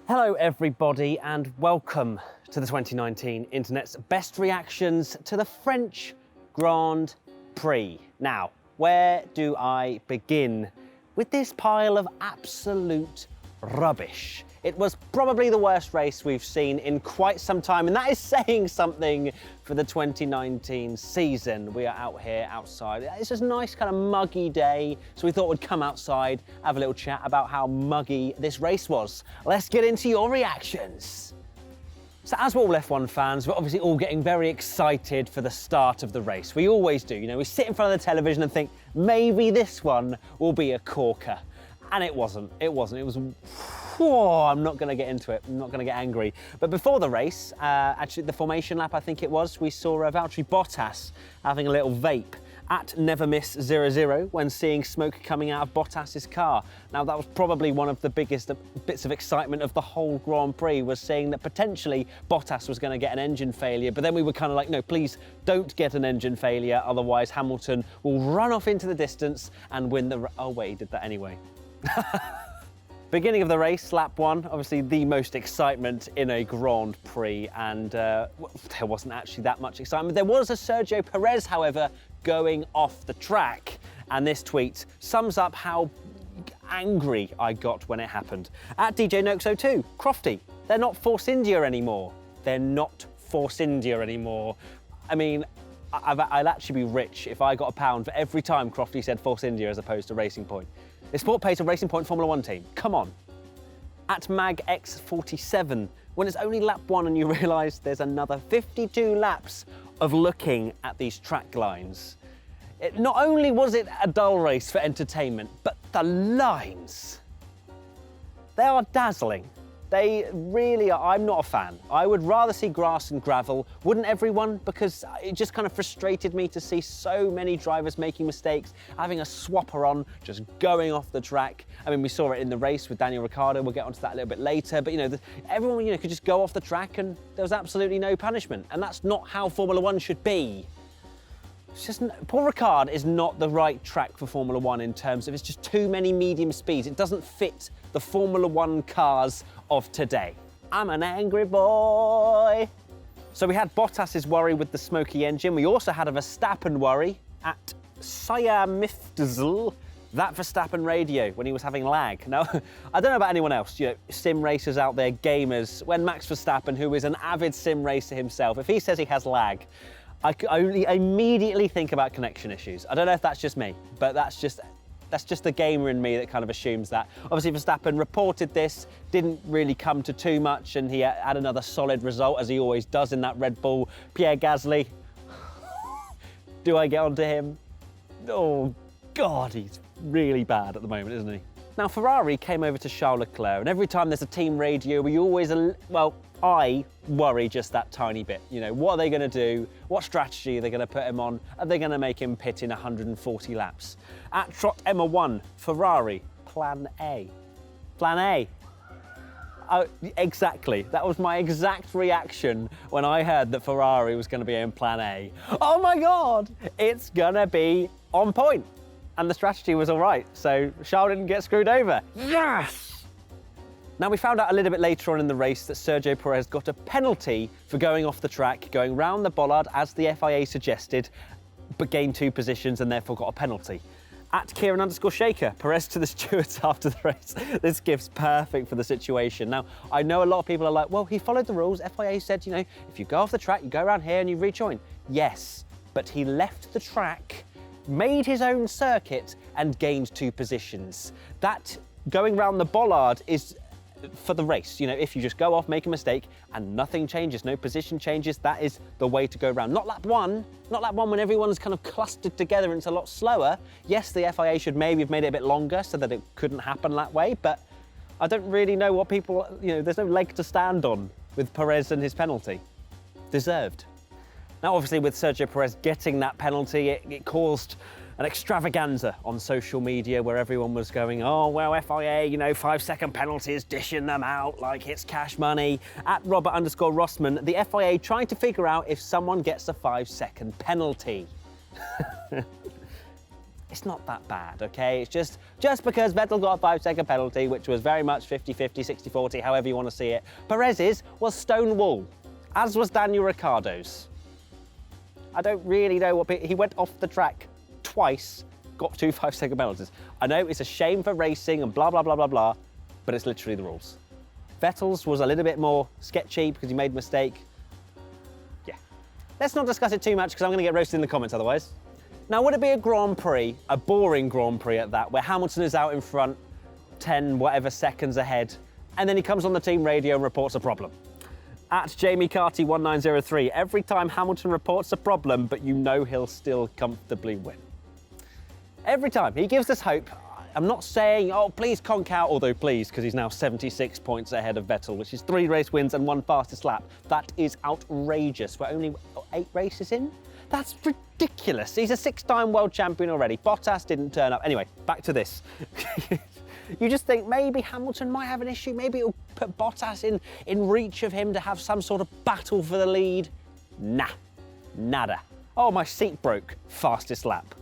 Hello everybody and welcome to the 2019 Internet's best reactions to the French Grand Prix. Now, where do I begin with this pile of absolute rubbish? It was probably the worst race we've seen in quite some time, and that is saying something for the 2019 season. We are out here outside. It's just a nice kind of muggy day, so we thought we'd come outside, have a little chat about how muggy this race was. Let's get into your reactions. So as we're all F1 fans, we're obviously all getting very excited for the start of the race. We always do, you know, we sit in front of the television and think, maybe this one will be a corker. And it wasn't. It was, whoa, I'm not going to get into it. I'm not going to get angry. But before the race, actually the formation lap, I think it was, we saw Valtteri Bottas having a little vape at Never Miss 00 when seeing smoke coming out of Bottas's car. Now that was probably one of the biggest bits of excitement of the whole Grand Prix, was saying that potentially Bottas was going to get an engine failure, but then we were kind of like, no, please don't get an engine failure, otherwise Hamilton will run off into the distance and win the... Oh wait, he did that anyway. Beginning of the race, lap one, obviously the most excitement in a Grand Prix, and there wasn't actually that much excitement. There was a Sergio Perez, however, going off the track, and this tweet sums up how angry I got when it happened. At DJ Noxo2, Crofty, they're not Force India anymore. They're not Force India anymore. I mean, I'd actually be rich if I got £1 for every time Crofty said Force India as opposed to Racing Point. It's Sport Pace, a Racing Point Formula 1 team. Come on. At MagX47, when it's only lap one and you realise there's another 52 laps of looking at these track lines. Not only was it a dull race for entertainment, but the lines. They are dazzling. They really are. I'm not a fan. I would rather see grass and gravel. Wouldn't everyone? Because it just kind of frustrated me to see so many drivers making mistakes, having a swapper on, just going off the track. I mean, we saw it in the race with Daniel Ricciardo. We'll get onto that a little bit later. But, you know, everyone, you know, could just go off the track and there was absolutely no punishment. And that's not how Formula One should be. It's just, Paul Ricard is not the right track for Formula One in terms of it's just too many medium speeds. It doesn't fit the Formula One cars of today. I'm an angry boy. So we had Bottas's worry with the smoky engine. We also had a Verstappen worry at Saya Miftzel, that Verstappen radio, when he was having lag. Now, I don't know about anyone else, you know, sim racers out there, gamers, when Max Verstappen, who is an avid sim racer himself, if he says he has lag, I only immediately think about connection issues. I don't know if that's just me, but that's just the gamer in me that kind of assumes that. Obviously Verstappen reported this, didn't really come to too much, and he had another solid result, as he always does in that Red Bull. Pierre Gasly, do I get onto him? Oh God, he's really bad at the moment, isn't he? Now Ferrari came over to Charles Leclerc, and every time there's a team radio, we always, well, I worry just that tiny bit. You know, what are they going to do? What strategy are they going to put him on? Are they going to make him pit in 140 laps? At Trot Emma 1, Ferrari, Plan A. Plan A. Oh, exactly. That was my exact reaction when I heard that Ferrari was going to be in Plan A. Oh my God, it's going to be on point. And the strategy was all right, so Charles didn't get screwed over. Yes! Now, we found out a little bit later on in the race that Sergio Perez got a penalty for going off the track, going round the bollard as the FIA suggested, but gained 2 positions and therefore got a penalty. At Kieran_Shaker, Perez to the stewards after the race. This gift's perfect for the situation. Now, I know a lot of people are like, well, he followed the rules. FIA said, you know, if you go off the track, you go around here and you rejoin. Yes, but he left the track, made his own circuit and gained 2 positions. That going round the bollard is for the race. You know, if you just go off, make a mistake and nothing changes, no position changes, that is the way to go round. Not lap one when everyone's kind of clustered together and it's a lot slower. Yes, the FIA should maybe have made it a bit longer so that it couldn't happen that way, but I don't really know what people, you know, there's no leg to stand on with Perez and his penalty. Deserved. Now, obviously, with Sergio Perez getting that penalty, it caused an extravaganza on social media where everyone was going, oh, well, FIA, you know, 5-second penalties, dishing them out like it's cash money. At Robert_Rossman, the FIA trying to figure out if someone gets a 5-second penalty. It's not that bad, okay? It's just because Vettel got a 5-second penalty, which was very much 50-50, 60-40, however you want to see it. Perez's was stonewall, as was Daniel Ricciardo's. I don't really know what... He went off the track twice, got 2 5-second penalties. I know it's a shame for racing and blah, blah, blah, blah, blah, but it's literally the rules. Vettel's was a little bit more sketchy because he made a mistake. Yeah. Let's not discuss it too much because I'm going to get roasted in the comments otherwise. Now, would it be a Grand Prix, a boring Grand Prix at that, where Hamilton is out in front, 10 whatever seconds ahead, and then he comes on the team radio and reports a problem? At Jamie Carty 1903, every time Hamilton reports a problem, but you know he'll still comfortably win. Every time. He gives us hope. I'm not saying, oh, please conk out, although please, because he's now 76 points ahead of Vettel, which is 3 race wins and 1 fastest lap. That is outrageous. We're only 8 races in? That's ridiculous. He's a 6-time world champion already. Bottas didn't turn up. Anyway, back to this. You just think maybe Hamilton might have an issue. Maybe it'll put Bottas in reach of him to have some sort of battle for the lead. Nah, nada. Oh, my seat broke. Fastest lap.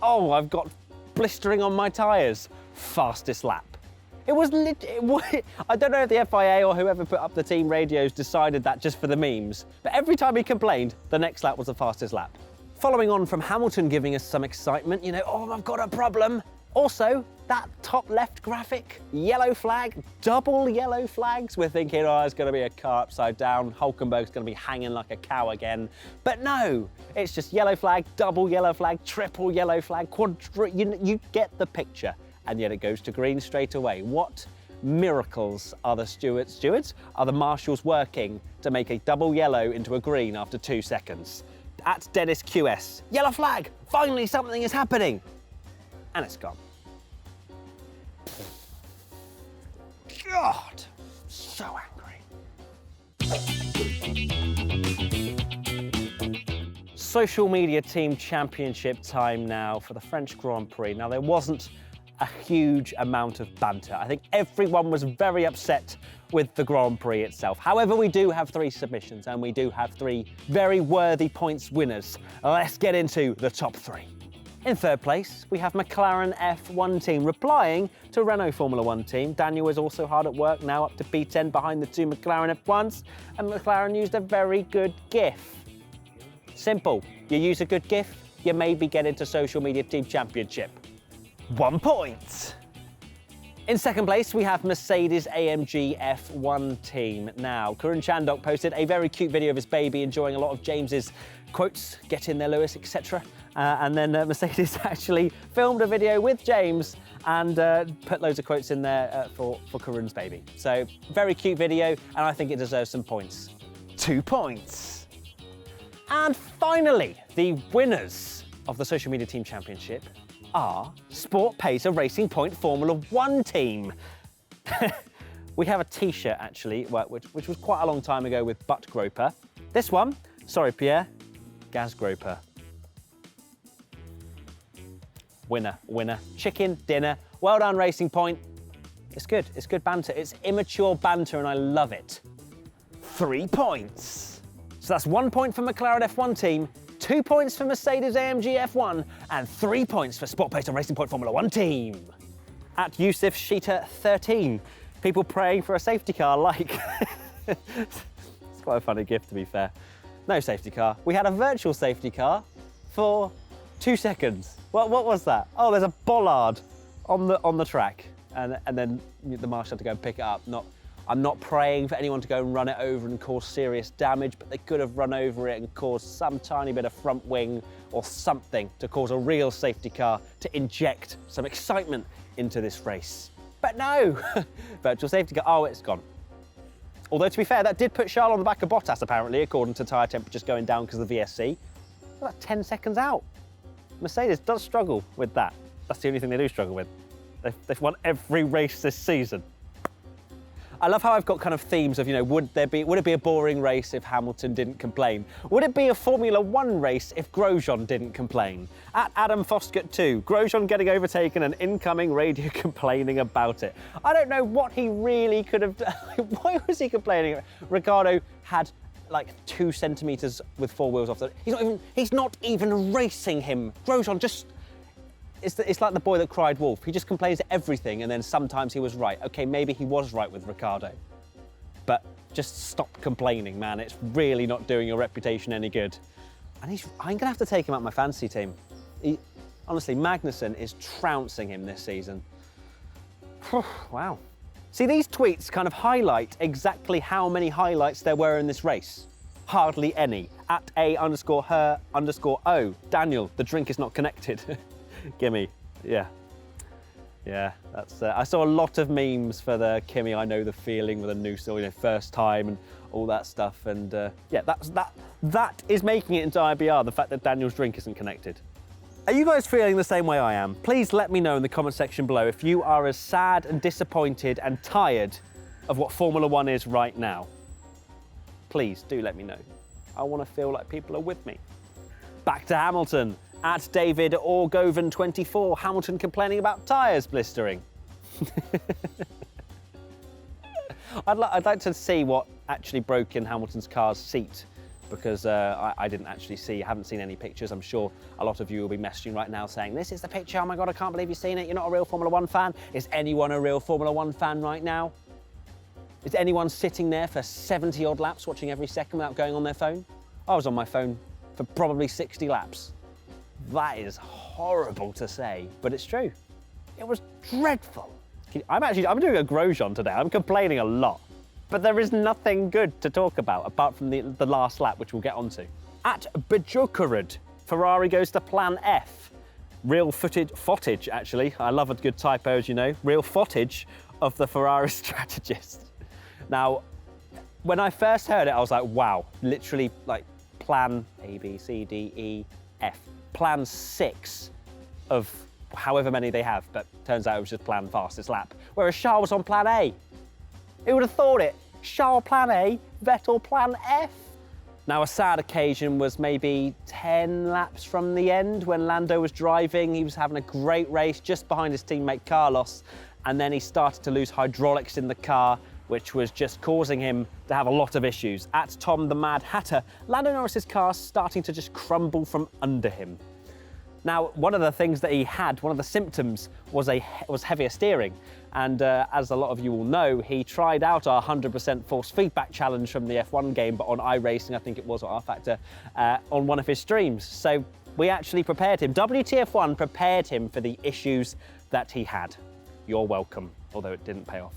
Oh, I've got blistering on my tyres. Fastest lap. It was I don't know if the FIA or whoever put up the team radios decided that just for the memes, but every time he complained, the next lap was the fastest lap. Following on from Hamilton giving us some excitement, you know, oh, I've got a problem. Also, that top left graphic, yellow flag, double yellow flags. We're thinking, oh, it's going to be a car upside down. Hulkenberg's going to be hanging like a cow again. But no, it's just yellow flag, double yellow flag, triple yellow flag, you get the picture. And yet it goes to green straight away. What miracles are the stewards? Are the marshals working to make a double yellow into a green after 2 seconds? At Dennis QS, yellow flag, finally something is happening. And it's gone. God, so angry. Social media team championship time now for the French Grand Prix. Now, there wasn't a huge amount of banter. I think everyone was very upset with the Grand Prix itself. However, we do have 3 submissions and we do have 3 very worthy points winners. Let's get into the top 3. In 3rd place, we have McLaren F1 team replying to Renault Formula 1 team. Daniel is also hard at work, now up to P10 behind the 2 McLaren F1s, and McLaren used a very good GIF. Simple. You use a good GIF, you maybe get into Social Media Team Championship. 1 point. In 2nd place, we have Mercedes AMG F1 team. Now, Karan Chandok posted a very cute video of his baby enjoying a lot of James's quotes, get in there Lewis, etc. And then Mercedes actually filmed a video with James and put loads of quotes in there for Karan's baby. So, very cute video, and I think it deserves some points. 2 points. And finally, the winners of the Social Media Team Championship are Sport Pacer Racing Point Formula 1 team. We have a t-shirt actually, which was quite a long time ago with Butt Groper. This one, sorry Pierre, Gaz Groper. Winner, winner, chicken dinner. Well done Racing Point. It's good banter. It's immature banter and I love it. 3 points. So that's 1 point for McLaren F1 team, 2 points for Mercedes AMG F1, and 3 points for Sport Pacer Racing Point Formula 1 team. At Yusuf Sheeta 13, people praying for a safety car like. It's quite a funny gift to be fair. No safety car. We had a virtual safety car for 2 seconds. What was that? Oh, there's a bollard on the track, and then the marshal had to go and pick it up. I'm not praying for anyone to go and run it over and cause serious damage, but they could have run over it and caused some tiny bit of front wing or something to cause a real safety car to inject some excitement into this race. But no, virtual safety car, oh, it's gone. Although to be fair, that did put Charles on the back of Bottas apparently, according to tyre temperatures going down because of the VSC. About 10 seconds out. Mercedes does struggle with that. That's the only thing they do struggle with. They've won every race this season. I love how I've got kind of themes of, you know, would it be a boring race if Hamilton didn't complain? Would it be a Formula 1 race if Grosjean didn't complain? At Adam Foskett 2, Grosjean getting overtaken and incoming radio complaining about it. I don't know what he really could have done. Why was he complaining? Ricciardo had like 2 centimetres with 4 wheels off the... He's not even racing him. Grosjean just... it's like the boy that cried wolf. He just complains everything, and then sometimes he was right. Okay, maybe he was right with Ricciardo, but just stop complaining, man. It's really not doing your reputation any good. And I'm gonna have to take him out my fantasy team. Honestly, Magnussen is trouncing him this season. Wow. See, these tweets kind of highlight exactly how many highlights there were in this race. Hardly any. At @A_her_O. Daniel, the drink is not connected. Gimme. Yeah. Yeah, that's. I saw a lot of memes for the Kimmy, I know the feeling with a new first time and all that stuff. And yeah, that is making it into IBR, the fact that Daniel's drink isn't connected. Are you guys feeling the same way I am? Please let me know in the comment section below if you are as sad and disappointed and tired of what Formula One is right now. Please do let me know. I want to feel like people are with me. Back to Hamilton. At David Orgoven24, Hamilton complaining about tyres blistering. I'd like to see what actually broke in Hamilton's car's seat, because I didn't actually see, I haven't seen any pictures. I'm sure a lot of you will be messaging right now saying, this is the picture, oh my God, I can't believe you've seen it. You're not a real Formula One fan. Is anyone a real Formula One fan right now? Is anyone sitting there for 70 odd laps watching every second without going on their phone? I was on my phone for probably 60 laps. That is horrible to say, but it's true. It was dreadful. I'm doing a Grosjean today. I'm complaining a lot, but there is nothing good to talk about apart from the last lap, which we'll get onto. At Bajokarud, Ferrari goes to plan F. Real footage, actually. I love a good typo, as you know. Real footage of the Ferrari strategist. Now, when I first heard it, I was like, wow, literally like plan A, B, C, D, E, F. Plan 6 of however many they have, but turns out it was just plan fastest lap. Whereas Charles was on plan A. Who would have thought it? Charles plan A, Vettel plan F. Now, a sad occasion was maybe 10 laps from the end when Lando was driving. He was having a great race just behind his teammate Carlos, and then he started to lose hydraulics in the car, which was just causing him to have a lot of issues. At Tom the Mad Hatter, Landonoris' car starting to just crumble from under him. Now, one of the things that he had, one of the symptoms, was heavier steering. And as a lot of you will know, he tried out our 100% force feedback challenge from the F1 game, but on iRacing, I think it was, or R-Factor, on one of his streams. So we actually prepared him. WTF1 prepared him for the issues that he had. You're welcome, although it didn't pay off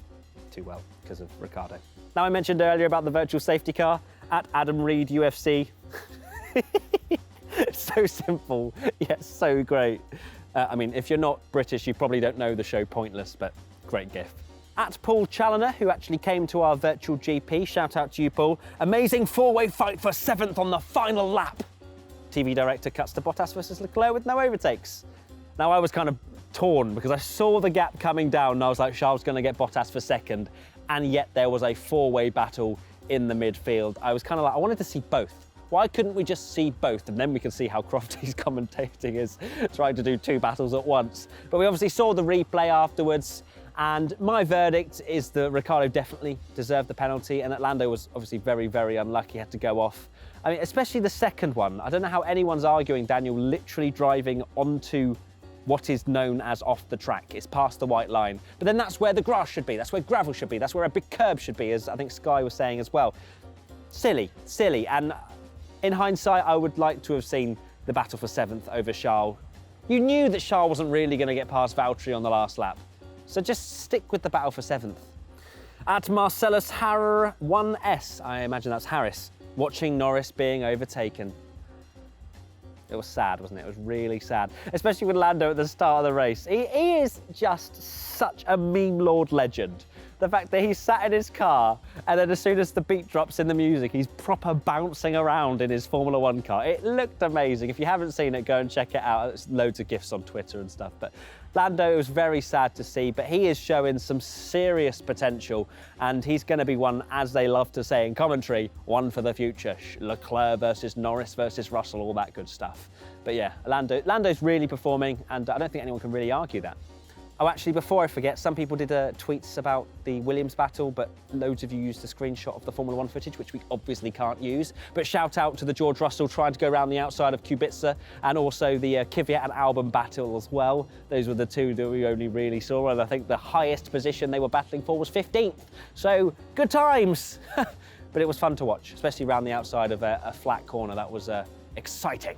too well because of Ricciardo. Now, I mentioned earlier about the virtual safety car. At Adam Reed UFC. So simple, yet so great. I mean, if you're not British, you probably don't know the show Pointless, but great gif. At Paul Challoner, who actually came to our virtual GP, shout out to you, Paul. Amazing four-way fight for 7th on the final lap. TV director cuts to Bottas versus Leclerc with no overtakes. Now, I was kind of torn because I saw the gap coming down and I was like, Charles going to get Bottas for 2nd, and yet there was a four-way battle in the midfield. I was kind of like, I wanted to see both. Why couldn't we just see both? And then we can see how Crofty's commentating is trying to do 2 battles at once. But we obviously saw the replay afterwards, and my verdict is that Ricciardo definitely deserved the penalty, and that Lando was obviously very, very unlucky, had to go off. I mean, especially the second one. I don't know how anyone's arguing Daniel literally driving onto what is known as off the track. It's past the white line. But then that's where the grass should be. That's where gravel should be. That's where a big curb should be, as I think Sky was saying as well. Silly, silly. And in hindsight, I would like to have seen the battle for 7th over Charles. You knew that Charles wasn't really going to get past Valtteri on the last lap. So just stick with the battle for 7th. At Marcellus Harrer 1S, I imagine that's Harris, watching Norris being overtaken. It was sad, wasn't it? It was really sad, especially with Lando at the start of the race. He is just such a meme lord legend. The fact that he sat in his car and then as soon as the beat drops in the music, he's proper bouncing around in his Formula One car. It looked amazing. If you haven't seen it, go and check it out. There's loads of GIFs on Twitter and stuff. But Lando was very sad to see, but he is showing some serious potential, and he's going to be one, as they love to say in commentary, one for the future. Leclerc versus Norris versus Russell, all that good stuff. But yeah, Lando's really performing, and I don't think anyone can really argue that. Oh, actually, before I forget, some people did tweets about the Williams battle, but loads of you used a screenshot of the Formula 1 footage, which we obviously can't use. But shout out to the George Russell trying to go around the outside of Kubica, and also the Kvyat and Albon battle as well. Those were the two that we only really saw, and I think the highest position they were battling for was 15th. So, good times! But it was fun to watch, especially around the outside of a flat corner. That was exciting.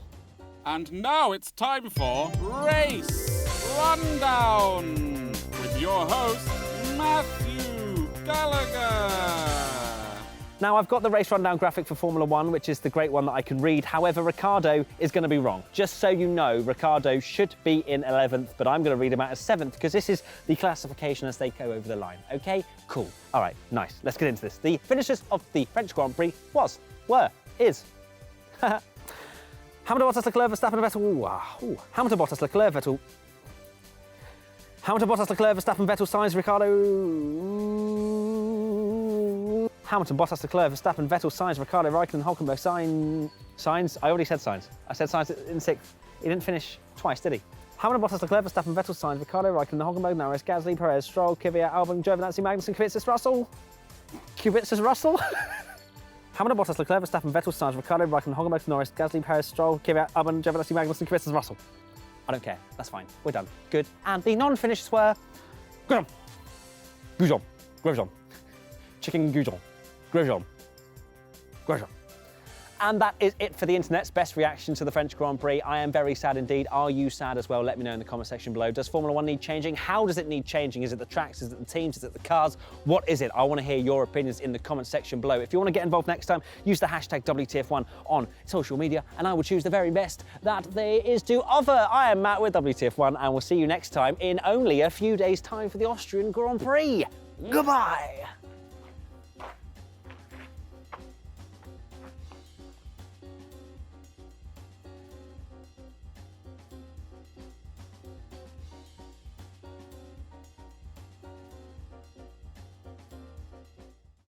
And now it's time for Race Rundown with your host, Matthew Gallagher. Now, I've got the race rundown graphic for Formula 1, which is the great one that I can read. However, Ricciardo is going to be wrong. Just so you know, Ricciardo should be in 11th, but I'm going to read him out as 7th because this is the classification as they go over the line. Okay, cool. All right, nice. Let's get into this. The finishers of the French Grand Prix is... Hamilton, Bottas, Leclerc, Verstappen, Vettel. Hamilton, Bottas, Leclerc, Vettel. Hamilton, Bottas, Leclerc, Verstappen, Vettel, Sainz, Ricciardo. Hamilton, Bottas, Leclerc, Verstappen, Vettel, Sainz, Ricciardo, Raikkonen, Hülkenberg, Sainz. I already said Sainz. I said Sainz in 6th. He didn't finish twice, did he? Hamilton, Bottas, Leclerc, Verstappen, Vettel, Sainz, Ricciardo, Raikkonen, Hülkenberg, Norris, Gasly, Perez, Stroll, Kvyat, Albon, Giovinazzi, Magnussen, Kubica, Russell. Hamilton, Bottas, Leclerc, Verstappen, Vettel, Sainz, Ricciardo, Raikkonen, Hülkenberg, Norris, Gasly, Perez, Stroll, Kvyat, Albon, Giovinazzi, Magnussen, Kubica, Russell. I don't care. That's fine. We're done. Good. And the non-finishers were Grosjean, Chicken Grosjean, Grosjean. And that is it for the internet's best reaction to the French Grand Prix. I am very sad indeed. Are you sad as well? Let me know in the comment section below. Does Formula 1 need changing? How does it need changing? Is it the tracks? Is it the teams? Is it the cars? What is it? I want to hear your opinions in the comment section below. If you want to get involved next time, use the hashtag WTF1 on social media, and I will choose the very best that there is to offer. I am Matt with WTF1, and we'll see you next time in only a few days' time for the Austrian Grand Prix. Goodbye.